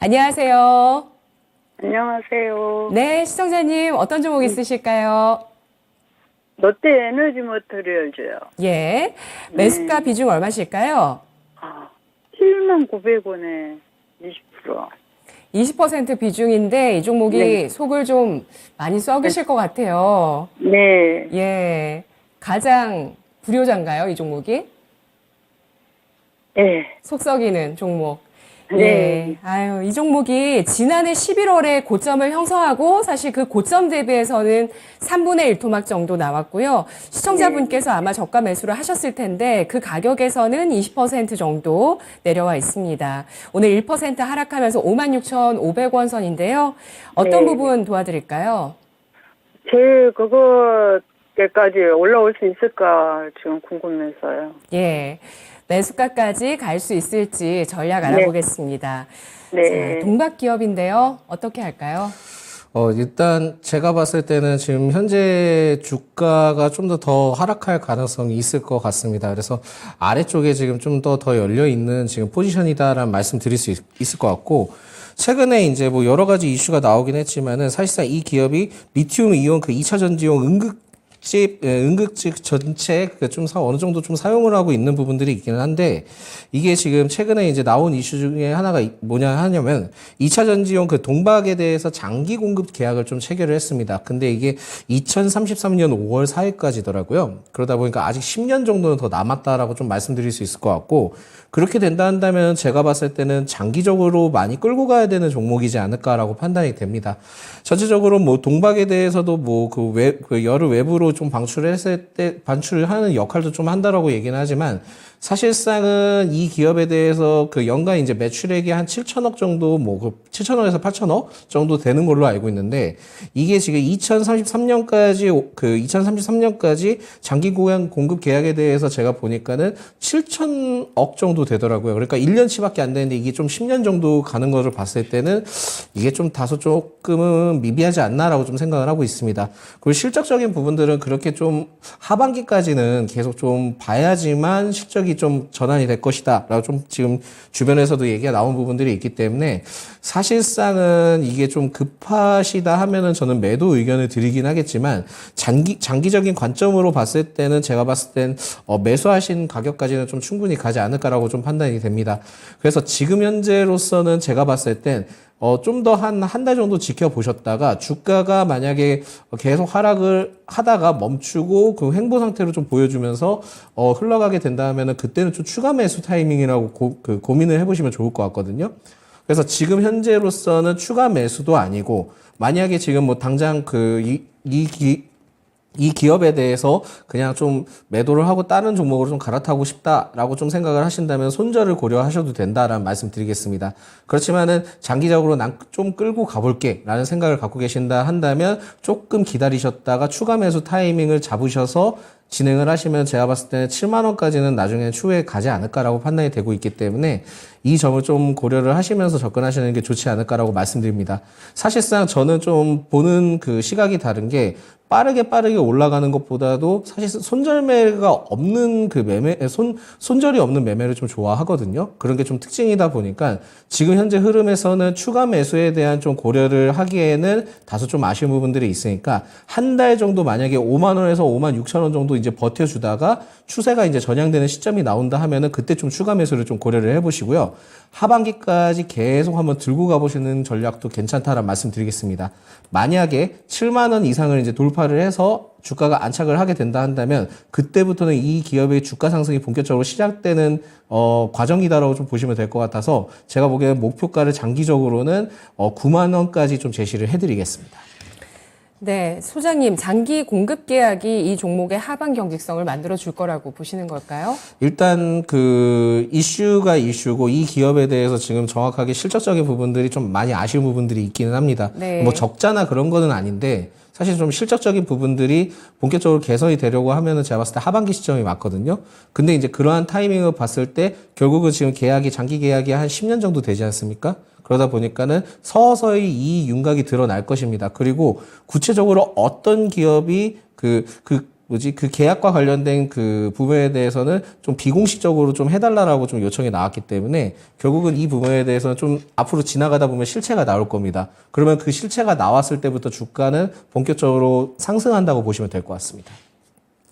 안녕하세요. 안녕하세요. 네, 시청자님 어떤 종목 있으실까요? 롯데 에너지 머터리얼즈요. 예. 매수가 네. 비중 얼마실까요? 7만 900원에 20%. 20% 비중인데 이 종목이 네. 속을 좀 많이 썩이실 것 같아요. 네. 예. 가장 불효자인가요, 이 종목이? 네. 속 썩이는 종목. 네. 예. 아유, 이 종목이 지난해 11월에 고점을 형성하고 사실 그 고점 대비해서는 3분의 1 토막 정도 나왔고요. 시청자분께서 아마 저가 매수를 하셨을 텐데 그 가격에서는 20% 정도 내려와 있습니다. 오늘 1% 하락하면서 56,500원 선인데요. 어떤 네. 부분 도와드릴까요? 그거까지 올라올 수 있을까 지금 궁금해서요. 예. 매수가까지 갈 수 있을지 전략 네. 알아보겠습니다. 네. 자, 동박 기업인데요. 어떻게 할까요? 일단 제가 봤을 때는 지금 현재 주가가 좀 더 하락할 가능성이 있을 것 같습니다. 그래서 아래쪽에 지금 좀 더 열려 있는 지금 포지션이다라는 말씀 드릴 수 있을 것 같고, 최근에 이제 뭐 여러 가지 이슈가 나오긴 했지만은 사실상 이 기업이 리튬 이온 그 2차 전지용 응급직 전체 좀 어느 정도 좀 사용을 하고 있는 부분들이 있기는 한데, 이게 지금 최근에 이제 나온 이슈 중에 하나가 뭐냐 하냐면 2차 전지용 그 동박에 대해서 장기 공급 계약을 좀 체결을 했습니다. 근데 이게 2033년 5월 4일까지더라고요. 그러다 보니까 아직 10년 정도는 더 남았다라고 좀 말씀드릴 수 있을 것 같고, 그렇게 된다 한다면 제가 봤을 때는 장기적으로 많이 끌고 가야 되는 종목이지 않을까라고 판단이 됩니다. 전체적으로 뭐 동박에 대해서도 뭐 그 여러 외부로 좀 방출했을 때 반출하는 역할도 좀 한다라고 얘기는 하지만, 사실상은 이 기업에 대해서 그 연간 이제 매출액이 한 7천억 정도, 뭐 그 7천억에서 8천억 정도 되는 걸로 알고 있는데, 이게 지금 2033년까지 장기 공급 계약에 대해서 제가 보니까는 7천억 정도 되더라고요. 그러니까 1년치밖에 안 되는데 이게 좀 10년 정도 가는 거를 봤을 때는 이게 좀 다소 조금은 미비하지 않나라고 좀 생각을 하고 있습니다. 그리고 실적적인 부분들은 그렇게 좀 하반기까지는 계속 좀 봐야지만 실적이 좀 전환이 될 것이다 라고 좀 지금 주변에서도 얘기가 나온 부분들이 있기 때문에, 사실상은 이게 좀 급하시다 하면은 저는 매도 의견을 드리긴 하겠지만, 장기적인 관점으로 봤을 때는 제가 봤을 땐 매수하신 가격까지는 좀 충분히 가지 않을까라고 좀 판단이 됩니다. 그래서 지금 현재로서는 제가 봤을 땐 좀 더 한 달 정도 지켜보셨다가 주가가 만약에 계속 하락을 하다가 멈추고 그 횡보 상태로 좀 보여주면서 흘러가게 된다면은 그때는 좀 추가 매수 타이밍이라고 고민을 해보시면 좋을 것 같거든요. 그래서 지금 현재로서는 추가 매수도 아니고, 만약에 지금 뭐 당장 이 기업에 대해서 그냥 좀 매도를 하고 다른 종목으로 좀 갈아타고 싶다라고 좀 생각을 하신다면 손절을 고려하셔도 된다라는 말씀 드리겠습니다. 그렇지만은 장기적으로 난 좀 끌고 가볼게 라는 생각을 갖고 계신다 한다면 조금 기다리셨다가 추가 매수 타이밍을 잡으셔서 진행을 하시면 제가 봤을 때는 7만 원까지는 나중에 추후에 가지 않을까라고 판단이 되고 있기 때문에 이 점을 좀 고려를 하시면서 접근하시는 게 좋지 않을까라고 말씀드립니다. 사실상 저는 좀 보는 그 시각이 다른 게, 빠르게 올라가는 것보다도 사실 손절매가 없는 그 손절이 없는 매매를 좀 좋아하거든요. 그런 게 좀 특징이다 보니까 지금 현재 흐름에서는 추가 매수에 대한 좀 고려를 하기에는 다소 좀 아쉬운 부분들이 있으니까, 한 달 정도 만약에 5만 원에서 5만 6천 원 정도 이제 버텨주다가 추세가 이제 전향되는 시점이 나온다 하면은 그때 좀 추가 매수를 좀 고려를 해보시고요. 하반기까지 계속 한번 들고 가보시는 전략도 괜찮다라는 말씀 드리겠습니다. 만약에 7만 원 이상을 이제 돌파를 해서 주가가 안착을 하게 된다 한다면 그때부터는 이 기업의 주가 상승이 본격적으로 시작되는 과정이다라고 좀 보시면 될 것 같아서, 제가 보기에는 목표가를 장기적으로는 9만 원까지 좀 제시를 해드리겠습니다. 네, 소장님, 장기 공급 계약이 이 종목의 하반 경직성을 만들어 줄 거라고 보시는 걸까요? 일단 그 이슈가 이슈고, 이 기업에 대해서 지금 정확하게 실적적인 부분들이 좀 많이 아쉬운 부분들이 있기는 합니다. 네. 뭐 적자나 그런 거는 아닌데, 사실 좀 실적적인 부분들이 본격적으로 개선이 되려고 하면은 제가 봤을 때 하반기 시점이 맞거든요. 근데 이제 그러한 타이밍을 봤을 때 결국은 지금 장기 계약이 한 10년 정도 되지 않습니까? 그러다 보니까는 서서히 이 윤곽이 드러날 것입니다. 그리고 구체적으로 어떤 기업이 그 계약과 관련된 그 부분에 대해서는 좀 비공식적으로 좀 해달라라고 좀 요청이 나왔기 때문에 결국은 이 부분에 대해서는 좀 앞으로 지나가다 보면 실체가 나올 겁니다. 그러면 그 실체가 나왔을 때부터 주가는 본격적으로 상승한다고 보시면 될 것 같습니다.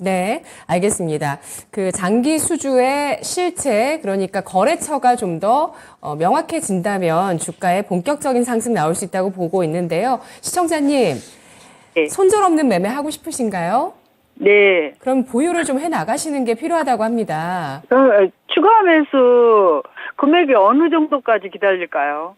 네, 알겠습니다. 그 장기 수주의 실체, 그러니까 거래처가 좀 더 명확해진다면 주가에 본격적인 상승 나올 수 있다고 보고 있는데요. 시청자님, 네. 손절없는 매매 하고 싶으신가요? 네. 그럼 보유를 좀 해 나가시는 게 필요하다고 합니다. 그럼 추가 매수 금액이 어느 정도까지 기다릴까요?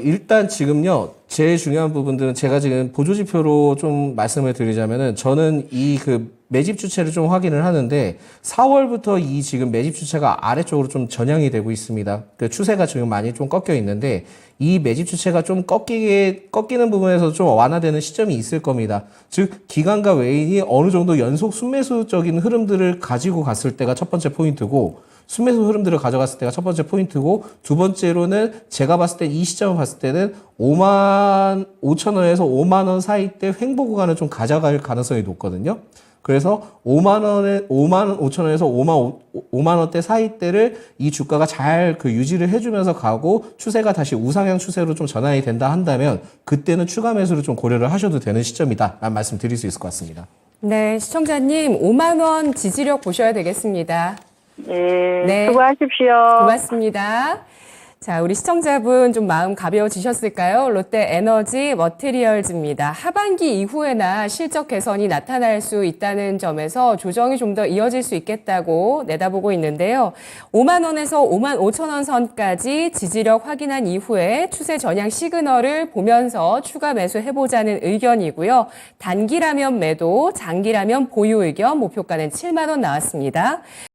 일단 지금요, 제일 중요한 부분들은 제가 지금 보조지표로 좀 말씀을 드리자면은 저는 이 그 매집 주체를 좀 확인을 하는데 4월부터 이 지금 매집 주체가 아래쪽으로 좀 전향이 되고 있습니다. 그 추세가 지금 많이 좀 꺾여 있는데 이 매집 주체가 좀 꺾이는 부분에서 좀 완화되는 시점이 있을 겁니다. 즉, 기관과 외인이 어느 정도 연속 순매수적인 흐름들을 가지고 갔을 때가 첫 번째 포인트고 순매수 흐름들을 가져갔을 때가 첫 번째 포인트고 두 번째로는 제가 봤을 때 이 시점을 봤을 때는 5만 5천 원에서 5만 원 사이 때 횡보 구간을 좀 가져갈 가능성이 높거든요. 그래서 5만 5천 원에서 5만 원대 사이 때를 이 주가가 잘 그 유지를 해주면서 가고 추세가 다시 우상향 추세로 좀 전환이 된다 한다면 그때는 추가 매수를 좀 고려를 하셔도 되는 시점이다라는 말씀 드릴 수 있을 것 같습니다. 네, 시청자님 5만 원 지지력 보셔야 되겠습니다. 네. 수고하십시오. 고맙습니다. 자, 우리 시청자분 좀 마음 가벼워지셨을까요? 롯데 에너지 머티리얼즈입니다. 하반기 이후에나 실적 개선이 나타날 수 있다는 점에서 조정이 좀 더 이어질 수 있겠다고 내다보고 있는데요. 5만 원에서 5만 5천 원 선까지 지지력 확인한 이후에 추세 전향 시그널을 보면서 추가 매수해보자는 의견이고요. 단기라면 매도, 장기라면 보유 의견, 목표가는 7만 원 나왔습니다.